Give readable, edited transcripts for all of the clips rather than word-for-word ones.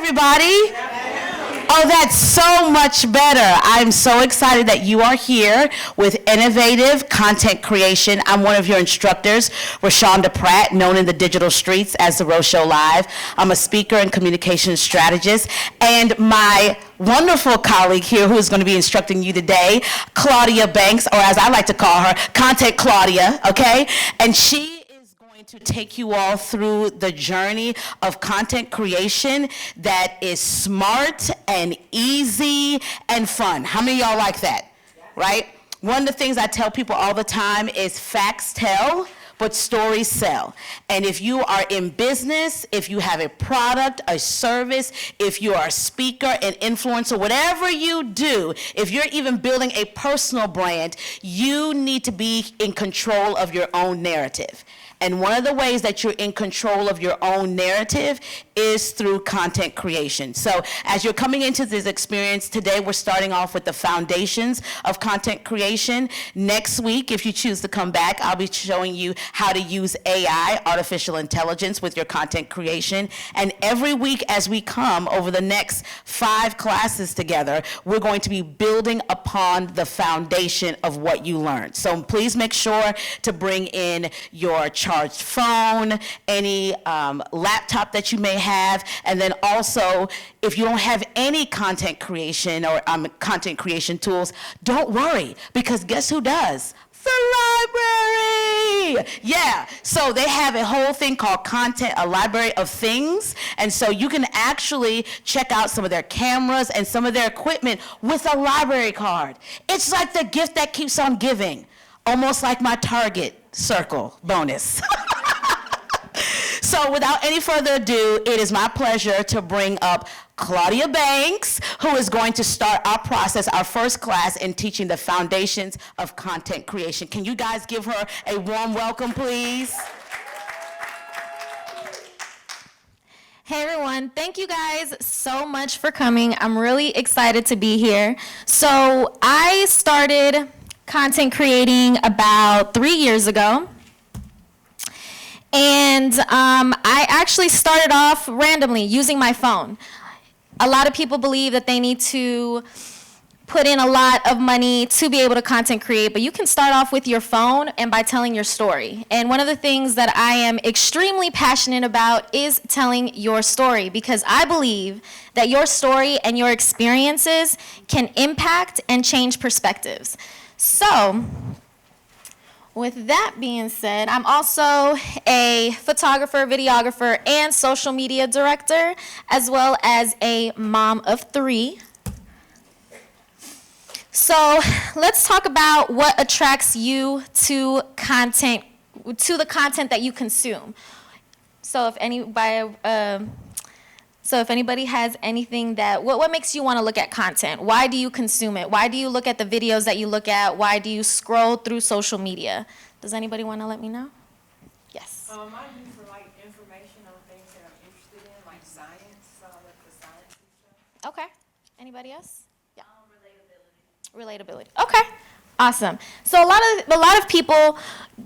everybody? Oh, that's so much better. I'm so excited that you are here with innovative content creation. I'm one of your instructors, Rashonda Pratt, known in the digital streets as the Rose Show Live. I'm a speaker and communication strategist, and my wonderful colleague here who is going to be instructing you today, Claudia Banks, or as I like to call her, Content Claudia, okay? And she to take you all through the journey of content creation that is smart and easy and fun. How many of y'all like that? Right? One of the things I tell people all the time is facts tell, but stories sell. And if you are in business, if you have a product, a service, if you are a speaker, an influencer, whatever you do, if you're even building a personal brand, you need to be in control of your own narrative. And one of the ways that you're in control of your own narrative is through content creation. So as you're coming into this experience today, we're starting off with the foundations of content creation. Next week, if you choose to come back, I'll be showing you how to use AI, artificial intelligence, with your content creation. And every week as we come over the next 5 classes together, we're going to be building upon the foundation of what you learned. So please make sure to bring in your charged phone, any laptop that you may have, and then also, if you don't have any content creation or content creation tools, don't worry, because guess who does? The library. Yeah, so they have a whole thing called content, a library of things, and so you can actually check out some of their cameras and some of their equipment with a library card. It's like the gift that keeps on giving, almost like my Target Circle bonus. So without any further ado, it is my pleasure to bring up Claudia Banks, who is going to start our process, our first class in teaching the foundations of content creation. Can you guys give her a warm welcome, please? Hey everyone, thank you guys so much for coming. I'm really excited to be here. So I started content creating about 3 years ago. And I actually started off randomly using my phone. A lot of people believe that they need to put in a lot of money to be able to content create, but you can start off with your phone and by telling your story. And one of the things that I am extremely passionate about is telling your story, because I believe that your story and your experiences can impact and change perspectives. So, with that being said, I'm also a photographer, videographer, and social media director, as well as a mom of 3. So let's talk about what attracts you to content, to the content that you consume. So if anybody has anything that, what makes you want to look at content? Why do you consume it? Why do you look at the videos that you look at? Why do you scroll through social media? Does anybody want to let me know? Yes. I do for like information on things that I'm interested in, like science, so I look for science and stuff. Okay. Anybody else? Yeah. Relatability. Okay. Awesome. So a lot of people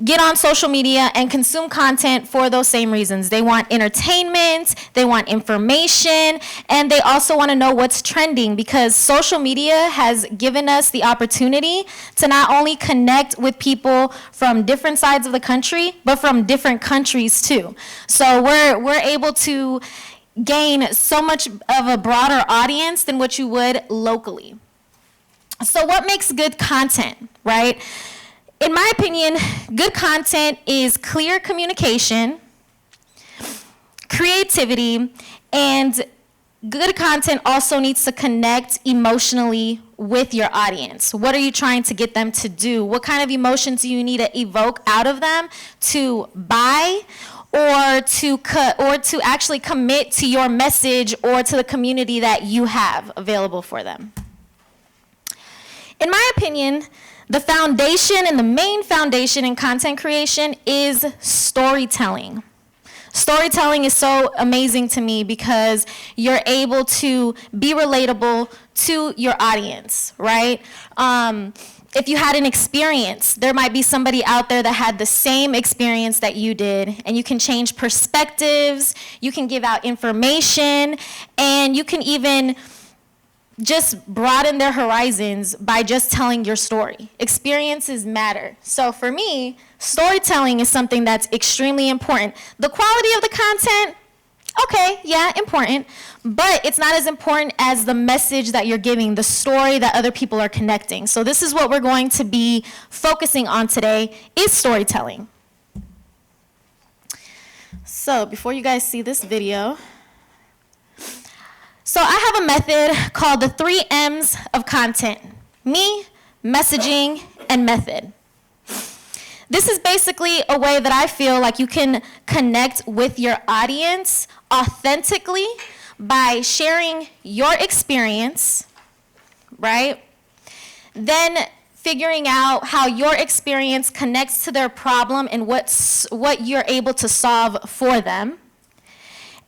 get on social media and consume content for those same reasons. They want entertainment, they want information, and they also want to know what's trending, because social media has given us the opportunity to not only connect with people from different sides of the country, but from different countries too. So we're able to gain so much of a broader audience than what you would locally. So what makes good content, right? In my opinion, good content is clear communication, creativity, and good content also needs to connect emotionally with your audience. What are you trying to get them to do? What kind of emotions do you need to evoke out of them to buy or to actually commit to your message or to the community that you have available for them? In my opinion, the foundation and the main foundation in content creation is storytelling. Storytelling is so amazing to me because you're able to be relatable to your audience, right? If you had an experience, there might be somebody out there that had the same experience that you did, and you can change perspectives, you can give out information, and you can even just broaden their horizons by just telling your story. Experiences matter. So for me, storytelling is something that's extremely important. The quality of the content, okay, yeah, important, but it's not as important as the message that you're giving, the story that other people are connecting. So this is what we're going to be focusing on today, is storytelling. So before you guys see this video, so I have a method called the 3 M's of content: me, messaging, and method. This is basically a way that I feel like you can connect with your audience authentically by sharing your experience, right? Then figuring out how your experience connects to their problem and what you're able to solve for them.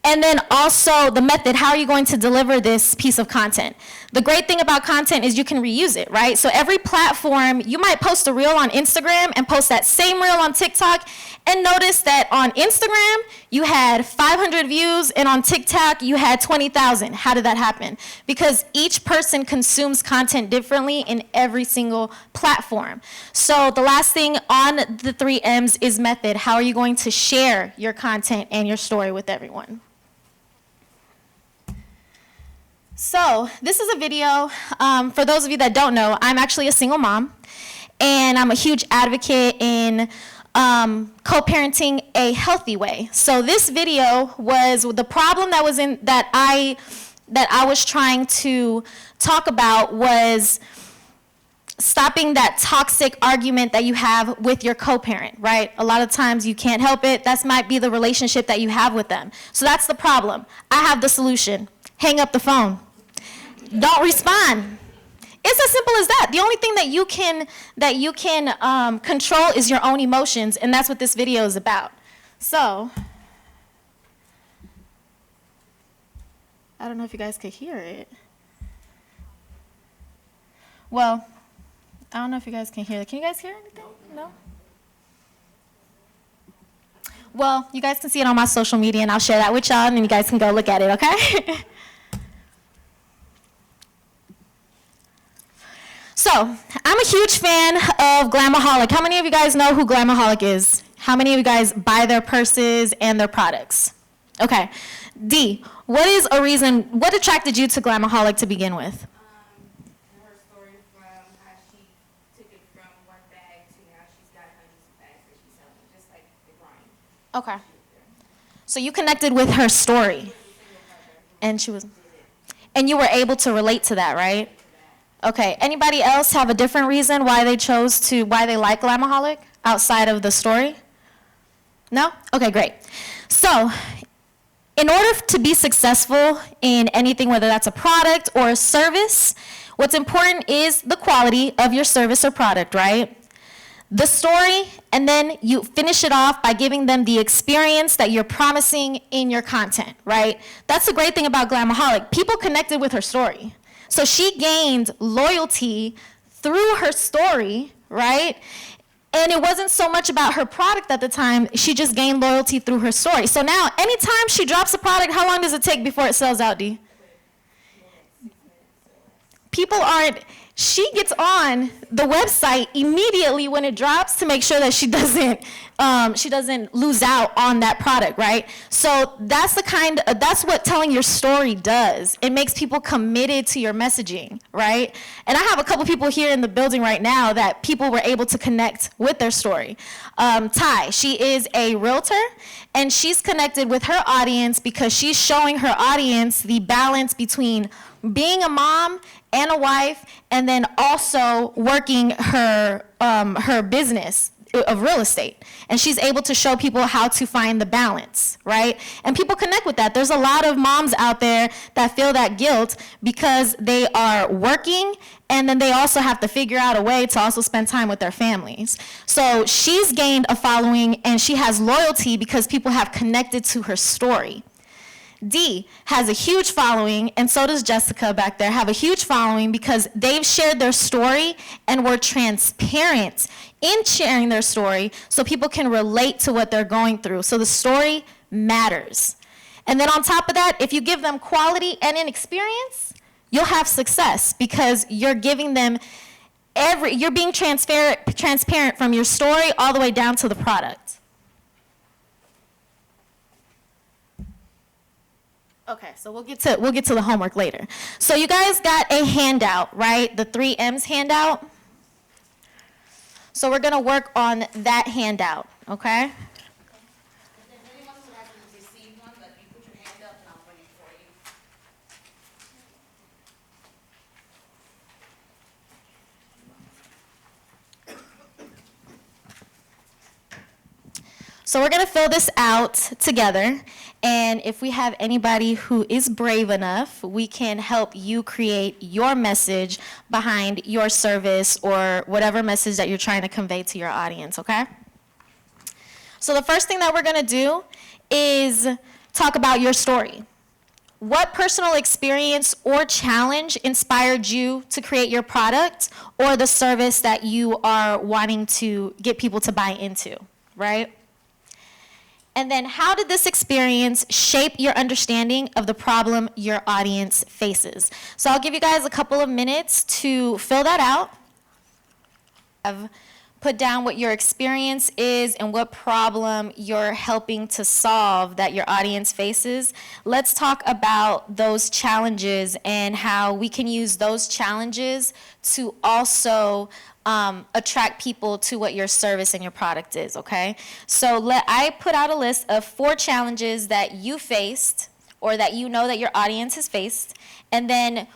And then also the method, how are you going to deliver this piece of content? The great thing about content is you can reuse it, right? So every platform, you might post a reel on Instagram and post that same reel on TikTok, and notice that on Instagram, you had 500 views, and on TikTok, you had 20,000. How did that happen? Because each person consumes content differently in every single platform. So the last thing on the 3 M's is method. How are you going to share your content and your story with everyone? So this is a video, for those of you that don't know, I'm actually a single mom, and I'm a huge advocate in co-parenting a healthy way. So this video was the problem that I was trying to talk about was stopping that toxic argument that you have with your co-parent, right? A lot of times you can't help it. That might be the relationship that you have with them. So that's the problem. I have the solution. Hang up the phone. Don't respond. It's as simple as that. The only thing that you can control is your own emotions, and that's what this video is about. So, I don't know if you guys could hear it. Well, I don't know if you guys can hear it. Can you guys hear anything? No? Well, you guys can see it on my social media, and I'll share that with y'all, and then you guys can go look at it, okay? So, I'm a huge fan of Glamaholic. How many of you guys know who Glamaholic is? How many of you guys buy their purses and their products? Okay. D, what attracted you to Glamaholic to begin with? Her story from how she took it from one bag to now she's got hundreds of bags that she's selling, just like the grind. Okay. So you connected with her story. And you were able to relate to that, right? Okay, anybody else have a different reason why they like Glamaholic outside of the story? No? Okay, great. So, in order to be successful in anything, whether that's a product or a service, what's important is the quality of your service or product, right? The story, and then you finish it off by giving them the experience that you're promising in your content, right? That's the great thing about Glamaholic. People connected with her story. So she gained loyalty through her story, right? And it wasn't so much about her product at the time. She just gained loyalty through her story. So now, anytime she drops a product, how long does it take before it sells out, D? She gets on the website immediately when it drops to make sure that she doesn't lose out on that product, right? So that's what telling your story does. It makes people committed to your messaging, right? And I have a couple people here in the building right now that people were able to connect with their story. Ty, she is a realtor, and she's connected with her audience because she's showing her audience the balance between being a mom and a wife, and then also working her business. of real estate. And she's able to show people how to find the balance, right? And people connect with that. There's a lot of moms out there that feel that guilt because they are working and then they also have to figure out a way to also spend time with their families. So she's gained a following and she has loyalty because people have connected to her story. D has a huge following, and so does Jessica back there, have a huge following because they've shared their story and were transparent in sharing their story so people can relate to what they're going through. So the story matters. And then on top of that, if you give them quality and an experience, you'll have success because you're giving them you're being transparent from your story all the way down to the product. Okay, so we'll get to the homework later. So you guys got a handout, right? The 3 M's handout. So we're gonna work on that handout, okay? So we're gonna fill this out together, and if we have anybody who is brave enough, we can help you create your message behind your service or whatever message that you're trying to convey to your audience, okay? So the first thing that we're gonna do is talk about your story. What personal experience or challenge inspired you to create your product or the service that you are wanting to get people to buy into, right? And then how did this experience shape your understanding of the problem your audience faces? So I'll give you guys a couple of minutes to fill that out. I've put down what your experience is and what problem you're helping to solve that your audience faces. Let's talk about those challenges and how we can use those challenges to also attract people to what your service and your product is, okay? So I put out a list of 4 challenges that you faced or that you know that your audience has faced, and then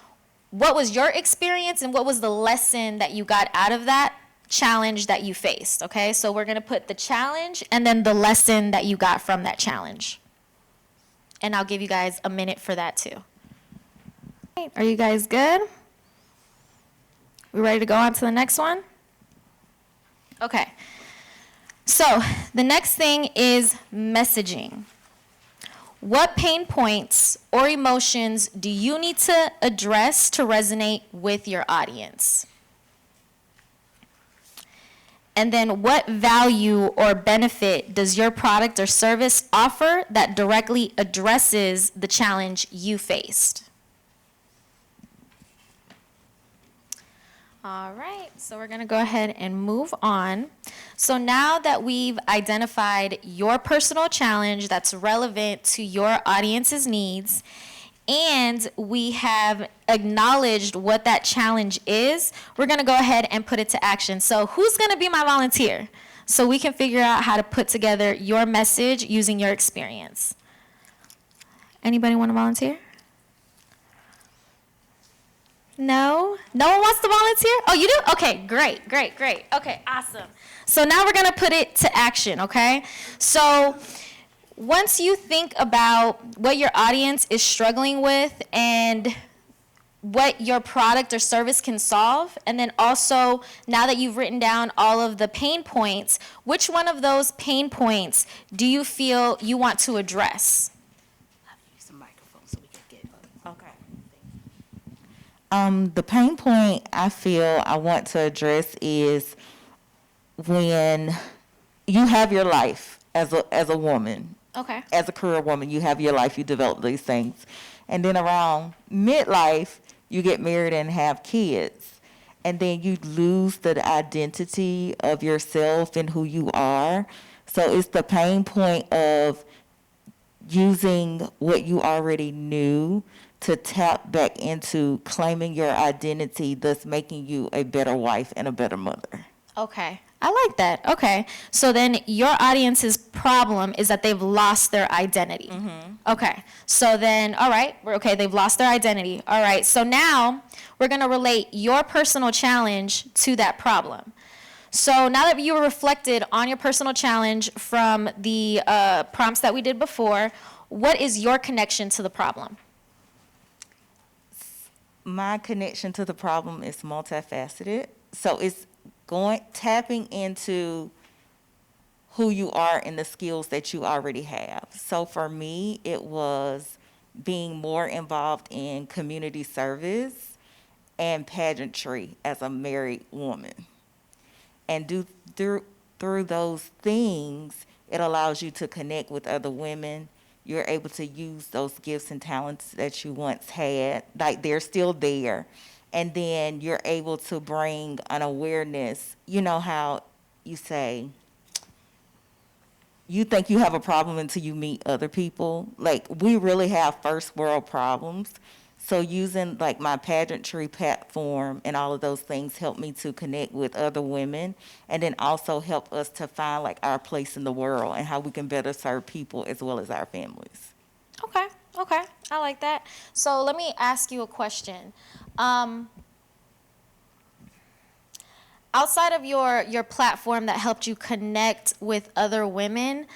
what was your experience and what was the lesson that you got out of that challenge that you faced, okay? So we're gonna put the challenge and then the lesson that you got from that challenge. And I'll give you guys a minute for that too. Are you guys good? We ready to go on to the next one? Okay. So the next thing is messaging. What pain points or emotions do you need to address to resonate with your audience? And then what value or benefit does your product or service offer that directly addresses the challenge you faced? All right, so we're gonna go ahead and move on. So now that we've identified your personal challenge that's relevant to your audience's needs, and we have acknowledged what that challenge is, we're gonna go ahead and put it to action. So who's gonna be my volunteer? So we can figure out how to put together your message using your experience. Anybody wanna volunteer? No? No one wants to volunteer? Oh, you do? Okay, great. Okay, awesome. So now we're gonna put it to action, okay? So once you think about what your audience is struggling with and what your product or service can solve, and then also now that you've written down all of the pain points, which one of those pain points do you feel you want to address? The pain point I feel I want to address is when you have your life as a woman. Okay. As a career woman, you have your life, you develop these things. And then around midlife, you get married and have kids. And then you lose the identity of yourself and who you are. So it's the pain point of using what you already knew to tap back into claiming your identity, thus making you a better wife and a better mother. Okay, I like that. Okay, so then your audience's problem is that they've lost their identity. Mm-hmm. Okay, so then, all right, they've lost their identity. All right, so now we're gonna relate your personal challenge to that problem. So now that you reflected on your personal challenge from the prompts that we did before, what is your connection to the problem? My connection to the problem is multifaceted. So it's tapping into who you are and the skills that you already have. So for me, it was being more involved in community service and pageantry as a married woman. And through those things, it allows you to connect with other women. You're able to use those gifts and talents that you once had, like they're still there. And then you're able to bring an awareness. You know how you say, you think you have a problem until you meet other people. Like, we really have first world problems. So using like my pageantry platform and all of those things helped me to connect with other women, and then also help us to find like our place in the world and how we can better serve people as well as our families. Okay, I like that. So let me ask you a question. Outside of your platform that helped you connect with other women,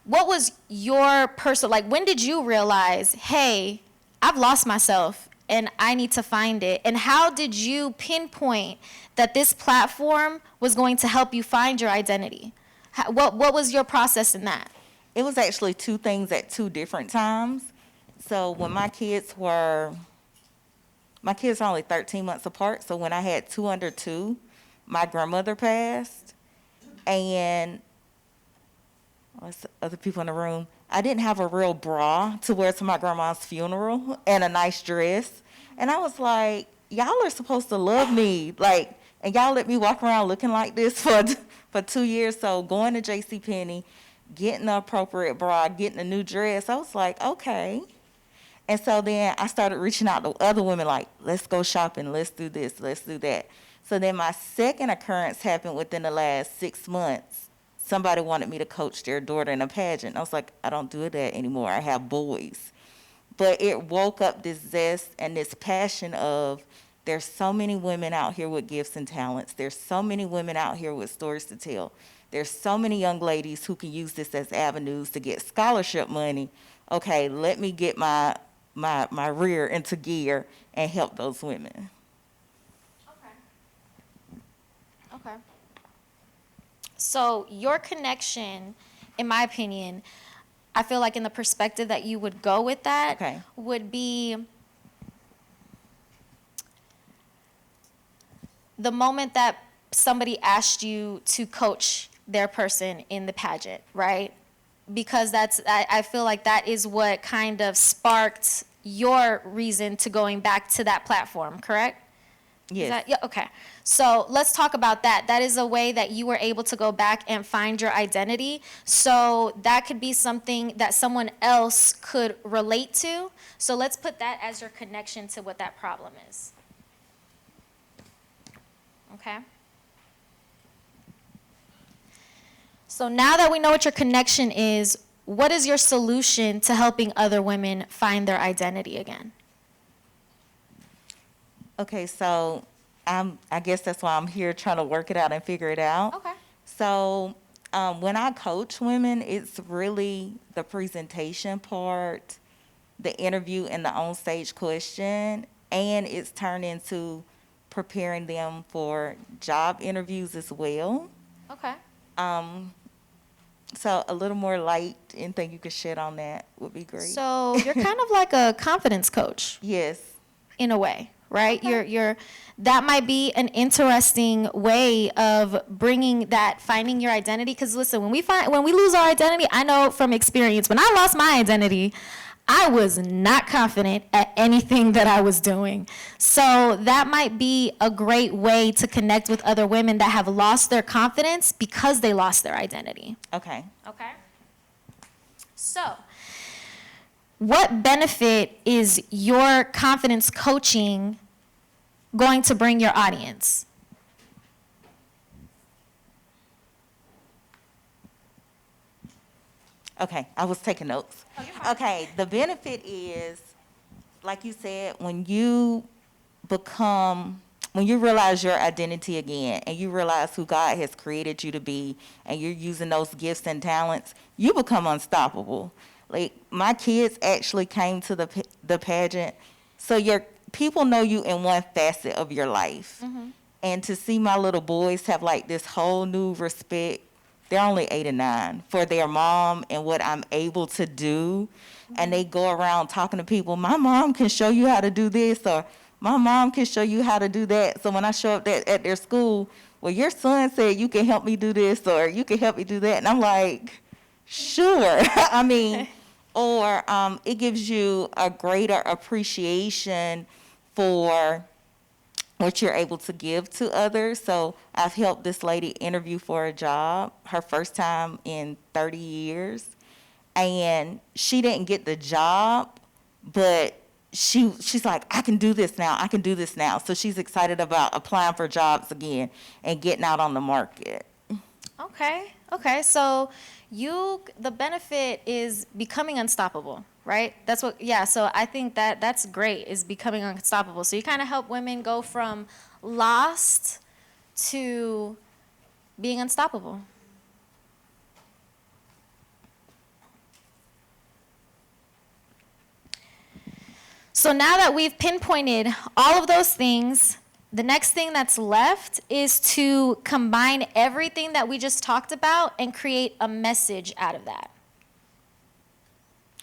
what was your personal, like, when did you realize, hey, I've lost myself and I need to find it? And how did you pinpoint that this platform was going to help you find your identity? What was your process in that? It was actually two things at two different times. So when my kids are only 13 months apart. So when I had 2 under 2, my grandmother passed. And what's other people in the room? I didn't have a real bra to wear to my grandma's funeral and a nice dress. And I was like, y'all are supposed to love me. Like, and y'all let me walk around looking like this for 2 years. So going to JCPenney, getting the appropriate bra, getting a new dress, I was like, okay. And so then I started reaching out to other women like, let's go shopping, let's do this, let's do that. So then my second occurrence happened within the last 6 months. Somebody wanted me to coach their daughter in a pageant. I was like, I don't do that anymore. I have boys. But it woke up this zest and this passion of, there's so many women out here with gifts and talents. There's so many women out here with stories to tell. There's so many young ladies who can use this as avenues to get scholarship money. Okay, let me get my rear into gear and help those women. Okay. So your connection, in my opinion, I feel like in the perspective that you would go with that would be the moment that somebody asked you to coach their person in the pageant, right? Because I feel like that is what kind of sparked your reason to going back to that platform, correct? Yes. Yeah, okay. So let's talk about that. That is a way that you were able to go back and find your identity. So that could be something that someone else could relate to. So let's put that as your connection to what that problem is. Okay? So now that we know what your connection is, what is your solution to helping other women find their identity again? Okay, so I guess that's why I'm here, trying to work it out and figure it out. Okay. So when I coach women, it's really the presentation part, the interview and the on-stage question, and it's turned into preparing them for job interviews as well. Okay. So a little more light, anything you could shed on that would be great. So you're kind of like a confidence coach. Yes. In a way, right? Okay. You're that might be an interesting way of bringing that, finding your identity. Because listen, when we lose our identity, I know from experience, when I lost my identity, I was not confident at anything that I was doing. So that might be a great way to connect with other women that have lost their confidence because they lost their identity. Okay. Okay? So, what benefit is your confidence coaching going to bring your audience? Okay, I was taking notes. Oh, you're fine. Okay, the benefit is, like you said, when you become when you realize your identity again and you realize who God has created you to be and you're using those gifts and talents, you become unstoppable. Like, my kids actually came to the pageant, so your people know you in one facet of your life. And to see my little boys have like this whole new respect, they're only 8 and 9, for their mom and what I'm able to do. And they go around talking to people, my mom can show you how to do this, or my mom can show you how to do that. So when I show up at their school, well, your son said you can help me do this, or you can help me do that. And I'm like, sure. I mean, or it gives you a greater appreciation for what you're able to give to others. So I've helped this lady interview for a job, her first time in 30 years. And she didn't get the job, but she's like, I can do this now. I can do this now. So she's excited about applying for jobs again and getting out on the market. Okay. So the benefit is becoming unstoppable, right? That's what, yeah. So I think that's great, is becoming unstoppable. So you kind of help women go from lost to being unstoppable. So now that we've pinpointed all of those things, the next thing that's left is to combine everything that we just talked about and create a message out of that.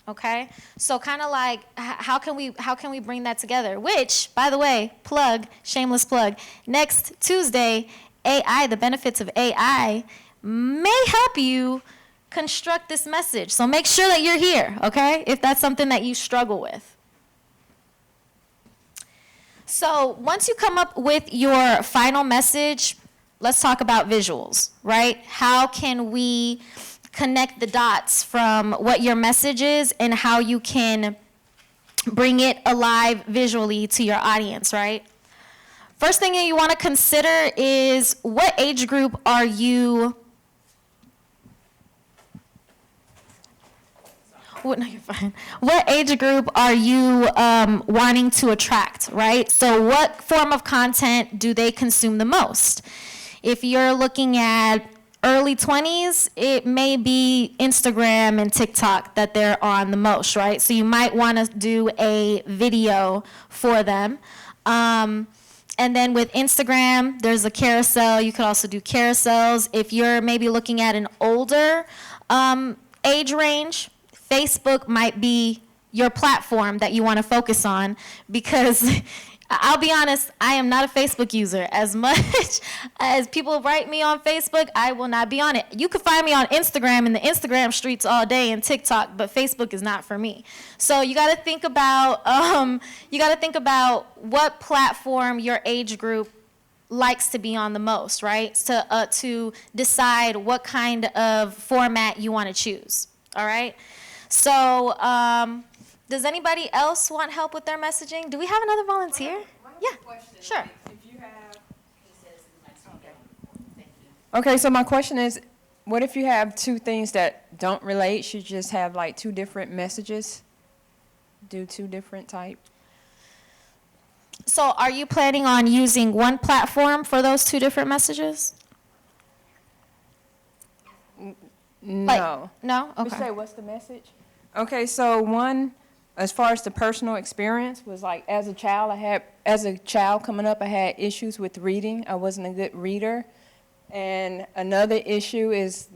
Okay? So kind of like, how can we bring that together? Which, by the way, shameless plug, next Tuesday, AI, the benefits of AI, may help you construct this message. So make sure that you're here, okay? If that's something that you struggle with. So once you come up with your final message, let's talk about visuals, right? How can we connect the dots from what your message is and how you can bring it alive visually to your audience, right? First thing that you want to consider is, what age group are you? No, you're fine. What age group are you wanting to attract, right? So what form of content do they consume the most? If you're looking at early 20s, it may be Instagram and TikTok that they're on the most, right? So you might want to do a video for them. And then with Instagram, there's a carousel. You could also do carousels. If you're maybe looking at an older age range, Facebook might be your platform that you want to focus on, because I'll be honest, I am not a Facebook user. As much as people write me on Facebook, I will not be on it. You can find me on Instagram in the Instagram streets all day and TikTok, but Facebook is not for me. So you got to think about what platform your age group likes to be on the most, right? To decide what kind of format you want to choose. All right. So, does anybody else want help with their messaging? Do we have another volunteer? Yeah, sure. Okay, so my question is, what if you have two things that don't relate? Should you just have like two different messages? Do two different type? So, are you planning on using one platform for those two different messages? No. No? You Okay. say, what's the message? Okay, so one, as far as the personal experience, was like, as a child coming up, I had issues with reading. I wasn't a good reader. And another issue is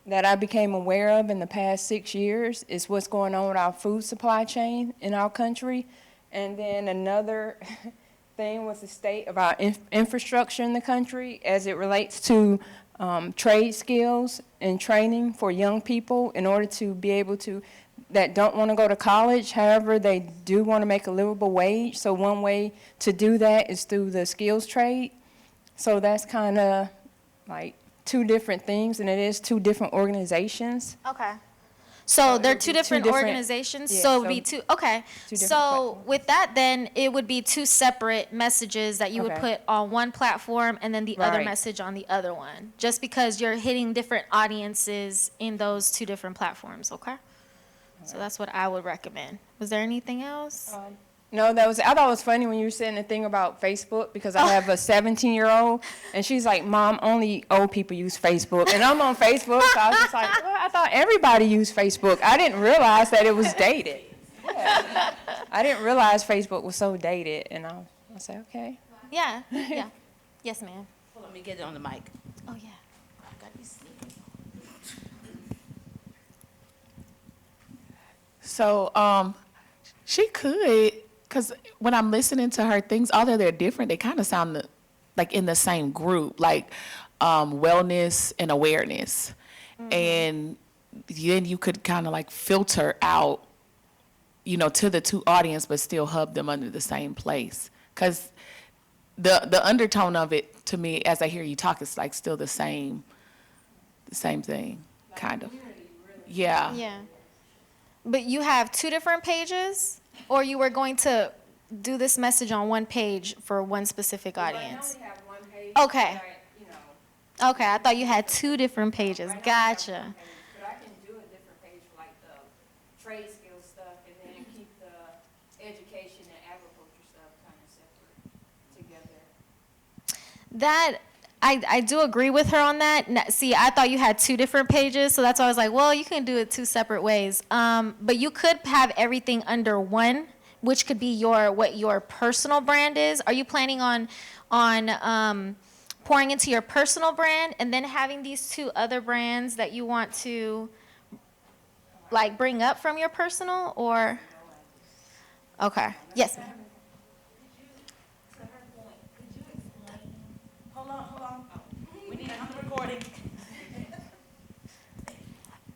that I became aware of in the past 6 years is what's going on with our food supply chain in our country. And then another thing was the state of our infrastructure in the country as it relates to trade skills and training for young people in order to be able to, that don't want to go to college, however, they do want to make a livable wage. So one way to do that is through the skills trade. So that's kind of like two different things, and it is two different organizations. Okay. So they're two different organizations, yeah, so it would be two, okay. two different So platforms. with that then, it would be two separate messages that you would Okay. put on one platform and then the other Right. message on the other one, just because you're hitting different audiences in those two different platforms, okay? So that's what I would recommend. Was there anything else? No, I thought it was funny when you were saying the thing about Facebook, because I have a 17-year-old, and she's like, Mom, only old people use Facebook. And I'm on Facebook, so I was just like, well, I thought everybody used Facebook. I didn't realize that it was dated. Yeah. I didn't realize Facebook was so dated, and I said, okay. Yeah, yeah. Yes, ma'am. Well, let me get it on the mic. Oh, yeah. I've got to be sneaky. So, she could, because when I'm listening to her things, although they're different, they kind of sound like in the same group, like wellness and awareness. And then you could kind of like filter out, to the two audience, but still hub them under the same place. Because the undertone of it, to me, as I hear you talk, is like still the same thing, kind of. Yeah. Yeah. But you have two different pages, or you were going to do this message on one page for one specific audience? I only have one page. Okay. But Okay, I thought you had two different pages. Gotcha. But I can do a different page for like the trade skills stuff, and then keep the education and agriculture stuff kind of separate together. That, I do agree with her on that. See, I thought you had two different pages, so that's why I was like, well, you can do it two separate ways. But you could have everything under one, which could be what your personal brand is. Are you planning on pouring into your personal brand and then having these two other brands that you want to like bring up from your personal, or? Okay. Yes, ma'am.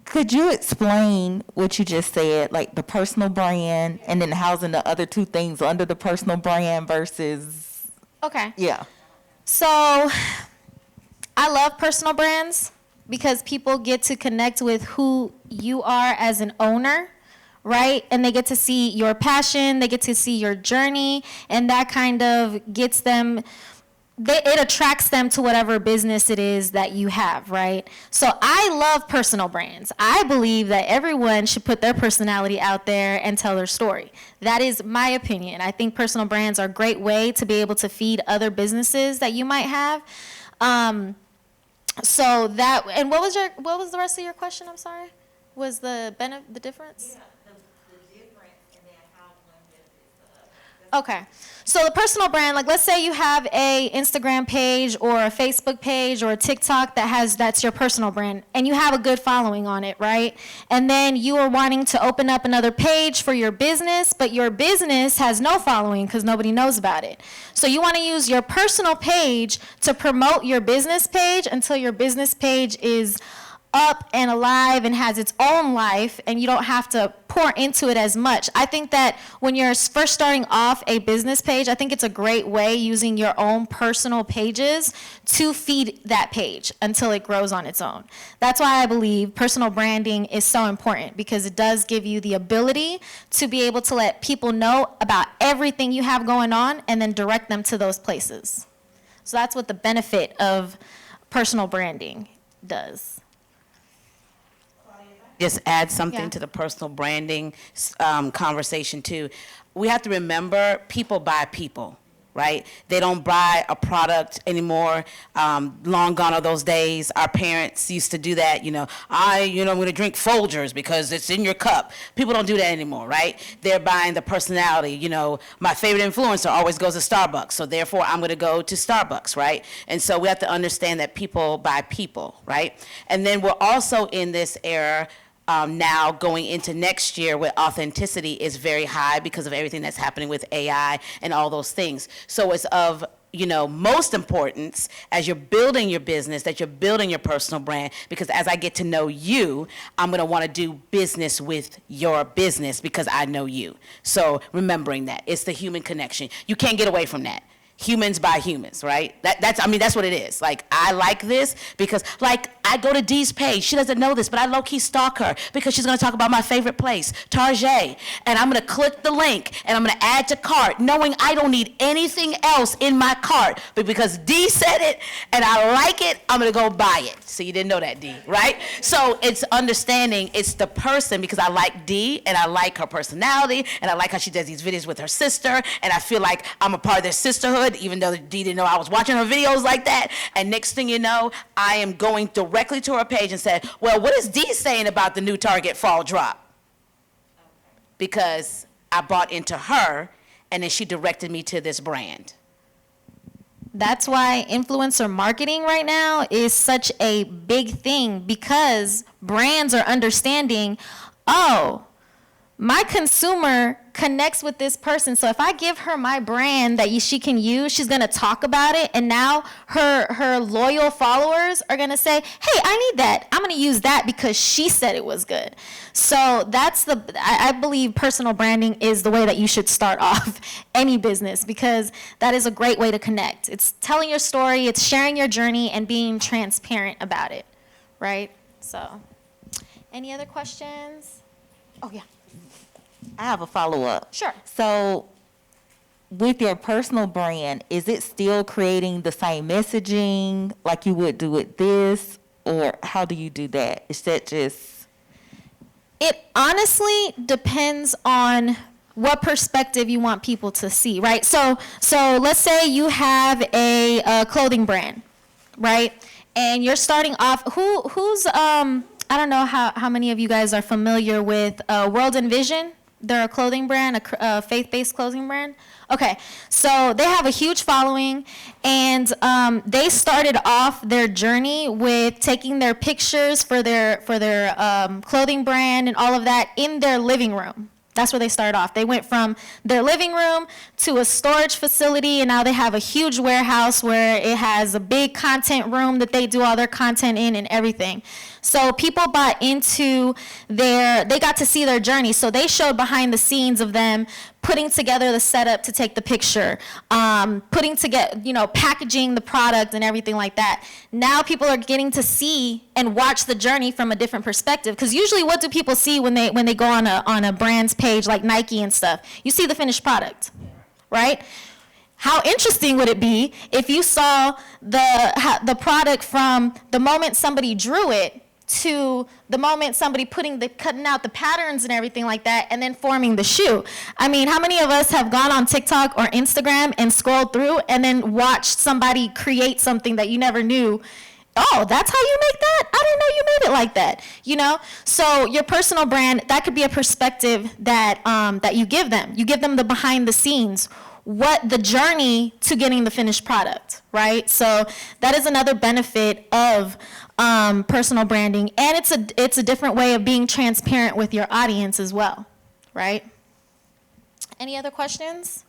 Could you explain what you just said, like the personal brand and then housing the other two things under the personal brand versus, Okay. yeah. So I love personal brands because people get to connect with who you are as an owner, right? And they get to see your passion, they get to see your journey, and that kind of gets them, it attracts them to whatever business it is that you have, right? So I love personal brands. I believe that everyone should put their personality out there and tell their story. That is my opinion. I think personal brands are a great way to be able to feed other businesses that you might have. So that, and what was the rest of your question? I'm sorry. Was the difference? Yeah, the difference and then how one benefits the other. Okay. So the personal brand, like let's say you have a Instagram page or a Facebook page or a TikTok that's your personal brand, and you have a good following on it, right? And then you are wanting to open up another page for your business, but your business has no following because nobody knows about it. So you want to use your personal page to promote your business page until your business page is up and alive and has its own life, and you don't have to pour into it as much. I think that when you're first starting off a business page, I think it's a great way using your own personal pages to feed that page until it grows on its own. That's why I believe personal branding is so important, because it does give you the ability to be able to let people know about everything you have going on and then direct them to those places. So that's what the benefit of personal branding does. Just add something Yeah. to the personal branding conversation too. We have to remember people buy people, right? They don't buy a product anymore. Long gone are those days. Our parents used to do that. I'm going to drink Folgers because it's in your cup. People don't do that anymore, right? They're buying the personality. My favorite influencer always goes to Starbucks, so therefore I'm going to go to Starbucks, right? And so we have to understand that people buy people, right? And then we're also in this era now going into next year where authenticity is very high because of everything that's happening with AI and all those things. So it's of most importance as you're building your business, that you're building your personal brand, because as I get to know you, I'm going to want to do business with your business because I know you. So remembering that, it's the human connection. You can't get away from that. humans by humans, right? That's what it is. Like, I like this because, like, I go to Dee's page. She doesn't know this, but I low-key stalk her because she's gonna talk about my favorite place, Target. And I'm gonna click the link and I'm gonna add to cart, knowing I don't need anything else in my cart. But because Dee said it and I like it, I'm gonna go buy it. So you didn't know that, Dee, right? So it's understanding it's the person, because I like Dee and I like her personality and I like how she does these videos with her sister, and I feel like I'm a part of their sisterhood, even though Dee didn't know I was watching her videos like that. And next thing you know, I am going directly to her page and said, well, what is Dee saying about the new Target fall drop? Because I bought into her, and then she directed me to this brand. That's why influencer marketing right now is such a big thing, because brands are understanding, oh, my consumer connects with this person. So if I give her my brand that she can use, she's gonna talk about it, and now her loyal followers are gonna say, hey, I need that. I'm gonna use that because she said it was good. So that's I believe personal branding is the way that you should start off any business, because that is a great way to connect. It's telling your story, it's sharing your journey, and being transparent about it, right? So, any other questions? Oh, yeah. I have a follow-up. Sure. So with your personal brand, is it still creating the same messaging like you would do with this, or how do you do that? Is that just... It honestly depends on what perspective you want people to see, right? So let's say you have a clothing brand, right? And you're starting off, who's I don't know how many of you guys are familiar with World and Vision. They're a clothing brand, a faith-based clothing brand. Okay, so they have a huge following, and they started off their journey with taking their pictures for their clothing brand and all of that in their living room. That's where they started off. They went from their living room to a storage facility, and now they have a huge warehouse where it has a big content room that they do all their content in and everything. So people bought into they got to see their journey. So they showed behind the scenes of them putting together the setup to take the picture, putting together, packaging the product and everything like that. Now people are getting to see and watch the journey from a different perspective. Because usually, what do people see when they go on a brand's page like Nike and stuff? You see the finished product, right? How interesting would it be if you saw the product from the moment somebody drew it to the moment somebody cutting out the patterns and everything like that, and then forming the shoe? I mean, how many of us have gone on TikTok or Instagram and scrolled through and then watched somebody create something that you never knew? Oh, that's how you make that? I didn't know you made it like that, So your personal brand, that could be a perspective that that you give them. You give them the behind the scenes, the journey to getting the finished product, right? So that is another benefit of personal branding, and it's a different way of being transparent with your audience as well, right? Any other questions?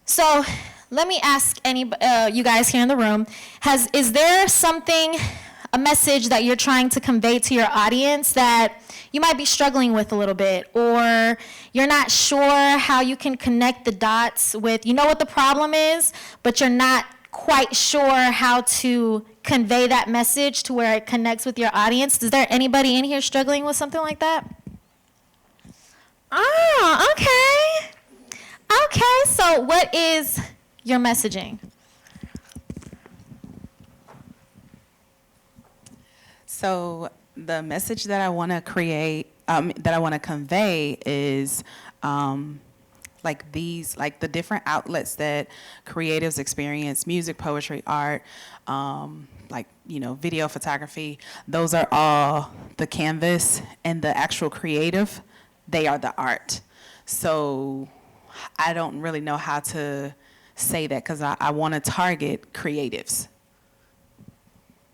So let me ask you guys here in the room, is there a message that you're trying to convey to your audience that you might be struggling with a little bit, or you're not sure how you can connect the dots with, what the problem is, but you're not quite sure how to convey that message to where it connects with your audience? Is there anybody in here struggling with something like that? Oh, okay. Okay, so what is your messaging? So the message that I want to create, that I want to convey is like the different outlets that creatives experience: music, poetry, art, video, photography. Those are all the canvas, and the actual creative, they are the art. So I don't really know how to say that, because I want to target creatives.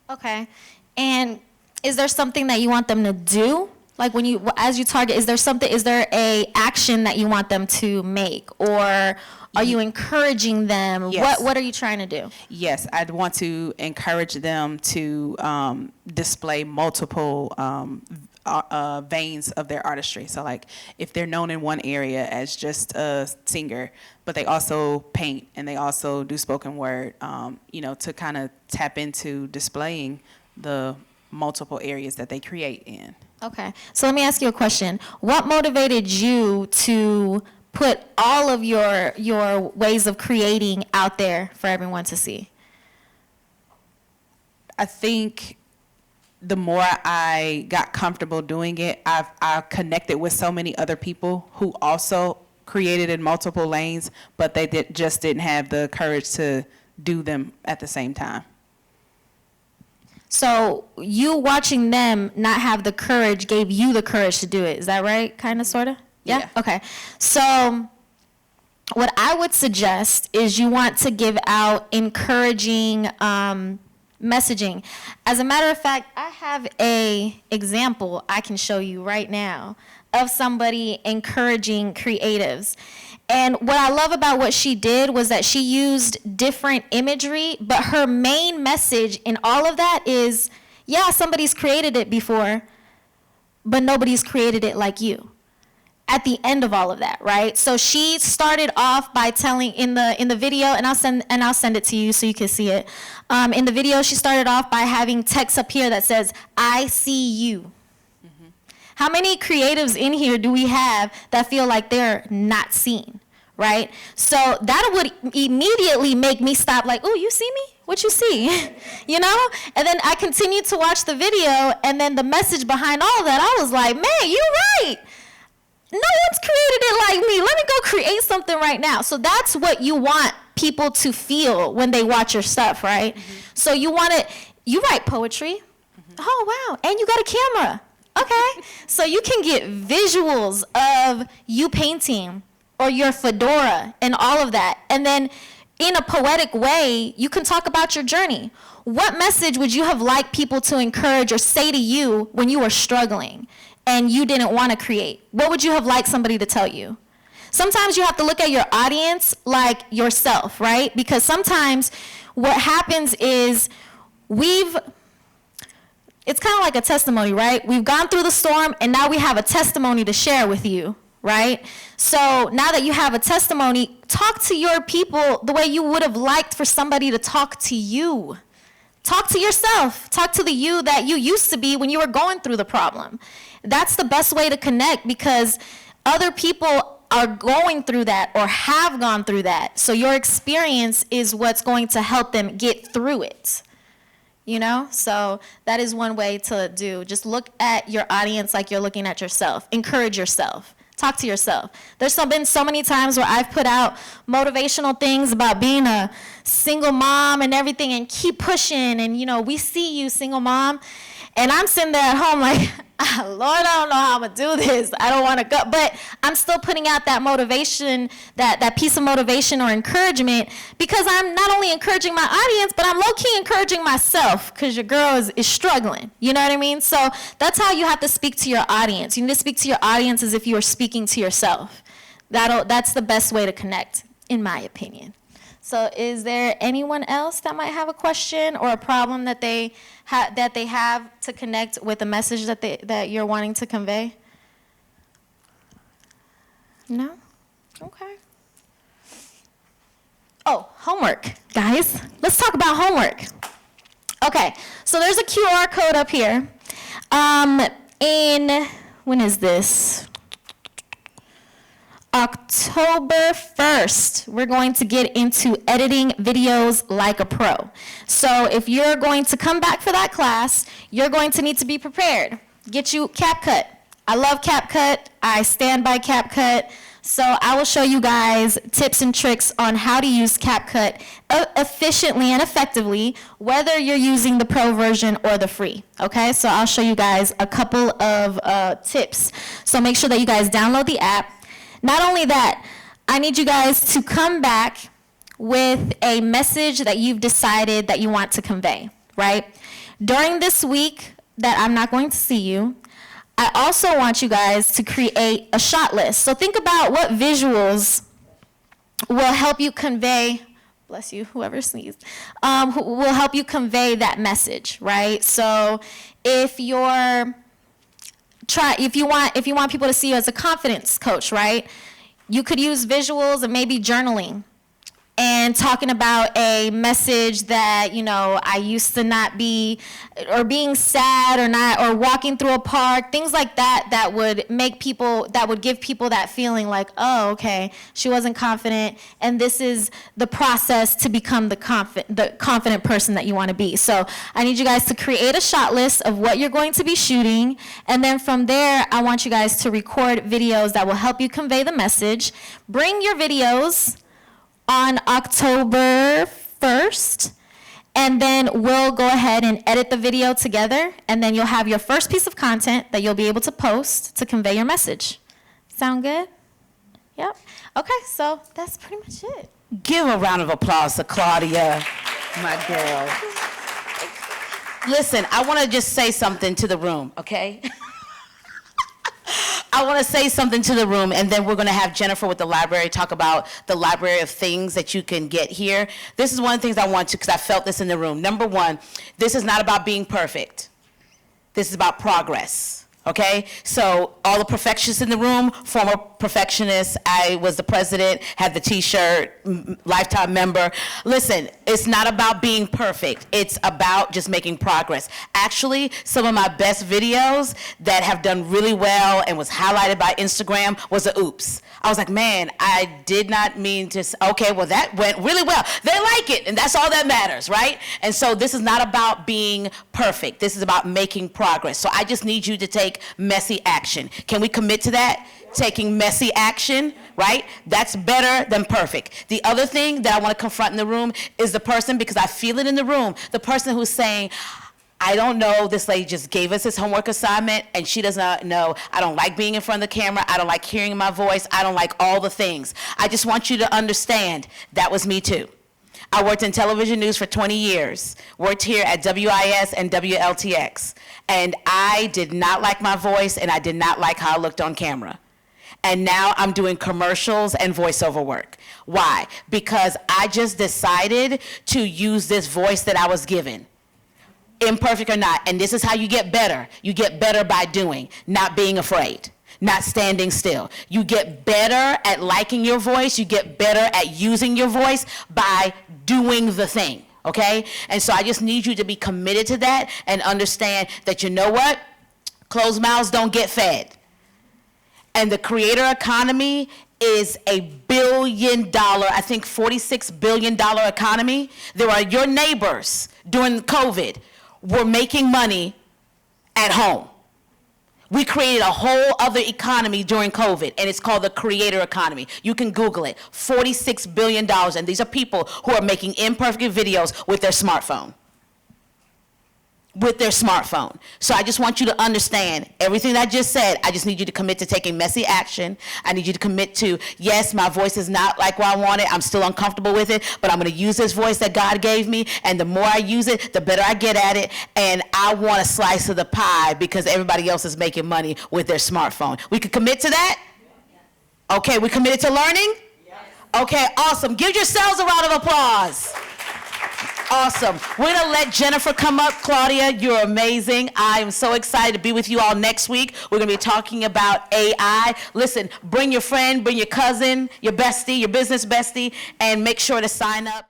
Okay. And is there something that you want them to do? Like as you target, is there a action that you want them to make, or are you encouraging them? Yes. What are you trying to do? Yes, I'd want to encourage them to display multiple veins of their artistry. So like if they're known in one area as just a singer, but they also paint and they also do spoken word, to kind of tap into displaying the multiple areas that they create in. Okay, so let me ask you a question. What motivated you to put all of your ways of creating out there for everyone to see? I think the more I got comfortable doing it, I connected with so many other people who also created in multiple lanes, but they just didn't have the courage to do them at the same time. So you watching them not have the courage gave you the courage to do it. Is that right? Kind of, sort of? Yeah? Okay. So what I would suggest is you want to give out encouraging messaging. As a matter of fact, I have a example I can show you right now of somebody encouraging creatives. And what I love about what she did was that she used different imagery, but her main message in all of that is, yeah, somebody's created it before, but nobody's created it like you. At the end of all of that, right? So she started off by telling in the video, and I'll send it to you so you can see it. In the video, she started off by having text up here that says, "I see you." How many creatives in here do we have that feel like they're not seen, right? So that would immediately make me stop like, "Oh, you see me? What you see?" And then I continued to watch the video, and then the message behind all of that, I was like, man, you're right. No one's created it like me. Let me go create something right now. So that's what you want people to feel when they watch your stuff, right? So you write poetry. Oh, wow. And you got a camera. Okay, so you can get visuals of you painting or your fedora and all of that. And then in a poetic way, you can talk about your journey. What message would you have liked people to encourage or say to you when you were struggling and you didn't want to create? What would you have liked somebody to tell you? Sometimes you have to look at your audience like yourself, right? Because sometimes what happens is it's kind of like a testimony, right? We've gone through the storm, and now we have a testimony to share with you, right? So now that you have a testimony, talk to your people the way you would have liked for somebody to talk to you. Talk to yourself. Talk to the you that you used to be when you were going through the problem. That's the best way to connect, because other people are going through that or have gone through that. So your experience is what's going to help them get through it. So that is one way to do. Just look at your audience like you're looking at yourself. Encourage yourself. Talk to yourself. There's been so many times where I've put out motivational things about being a single mom and everything, and keep pushing, and we see you, single mom. And I'm sitting there at home like, Lord, I don't know how I'm going to do this. I don't want to go. But I'm still putting out that motivation, that piece of motivation or encouragement, because I'm not only encouraging my audience, but I'm low-key encouraging myself, because your girl is struggling. You know what I mean? So that's how you have to speak to your audience. You need to speak to your audience as if you were speaking to yourself. That's the best way to connect, in my opinion. So is there anyone else that might have a question or a problem that they have to connect with the message that you're wanting to convey? No? Okay. Oh, homework, guys. Let's talk about homework. Okay, so there's a QR code up here. When is this? October 1st, we're going to get into editing videos like a pro. So if you're going to come back for that class, you're going to need to be prepared. Get you CapCut. I love CapCut. I stand by CapCut. So I will show you guys tips and tricks on how to use CapCut efficiently and effectively, whether you're using the pro version or the free. Okay, so I'll show you guys a couple of tips. So make sure that you guys download the app. Not only that, I need you guys to come back with a message that you've decided that you want to convey, right? During this week that I'm not going to see you, I also want you guys to create a shot list. So think about what visuals will help you convey, bless you, whoever sneezed, will help you convey that message, right? So if you're if you want people to see you as a confidence coach, right? You could use visuals and maybe journaling and talking about a message that, I used to not be, or being sad or walking through a park, things like that, that would give people that feeling like, oh, okay, she wasn't confident, and this is the process to become the confident person that you want to be. So I need you guys to create a shot list of what you're going to be shooting, and then from there, I want you guys to record videos that will help you convey the message. Bring your videos on October 1st, and then we'll go ahead and edit the video together, and then you'll have your first piece of content that you'll be able to post to convey your message. Sound good? Yep. Okay, so that's pretty much it. Give a round of applause to Claudia, my girl. Listen, I want to just say something to the room, okay? I want to say something to the room, and then we're going to have Jennifer with the library talk about the library of things that you can get here. This is one of the things I want to, because I felt this in the room. Number one, this is not about being perfect. This is about progress. Okay, so all the perfectionists in the room, former perfectionists, I was the president, had the t-shirt, lifetime member. Listen, it's not about being perfect. It's about just making progress. Actually, some of my best videos that have done really well and was highlighted by Instagram was a oops. I was like, man, I did not mean to, okay, well that went really well. They like it, and that's all that matters, right? And so this is not about being perfect. This is about making progress. So I just need you to take messy action. Can we commit to that? Taking messy action, right? That's better than perfect. The other thing that I want to confront in the room is the person, because I feel it in the room, the person who's saying, I don't know, this lady just gave us this homework assignment and she does not know, I don't like being in front of the camera, I don't like hearing my voice, I don't like all the things. I just want you to understand that was me too. I worked in television news for 20 years, worked here at WIS and WLTX, and I did not like my voice and I did not like how I looked on camera. And now I'm doing commercials and voiceover work. Why? Because I just decided to use this voice that I was given. Imperfect or not, and this is how you get better. You get better by doing, not being afraid, not standing still. You get better at liking your voice, you get better at using your voice by doing the thing, okay? And so I just need you to be committed to that and understand that, you know what? Closed mouths don't get fed. And the creator economy is $1 billion, I think $46 billion economy. There are your neighbors during COVID were making money at home. We created a whole other economy during COVID, and it's called the creator economy. You can Google it, $46 billion, and these are people who are making imperfect videos with their smartphone. So I just want you to understand everything that I just said. I just need you to commit to taking messy action. I need you to commit to, yes, my voice is not like what I want it. I'm still uncomfortable with it, but I'm going to use this voice that God gave me, and the more I use it, the better I get at it, and I want a slice of the pie because everybody else is making money with their smartphone. We can commit to that? Okay, we committed to learning? Okay, awesome. Give yourselves a round of applause. Awesome. We're going to let Jennifer come up. Claudia, you're amazing. I am so excited to be with you all next week. We're going to be talking about AI. Listen, bring your friend, bring your cousin, your bestie, your business bestie, and make sure to sign up.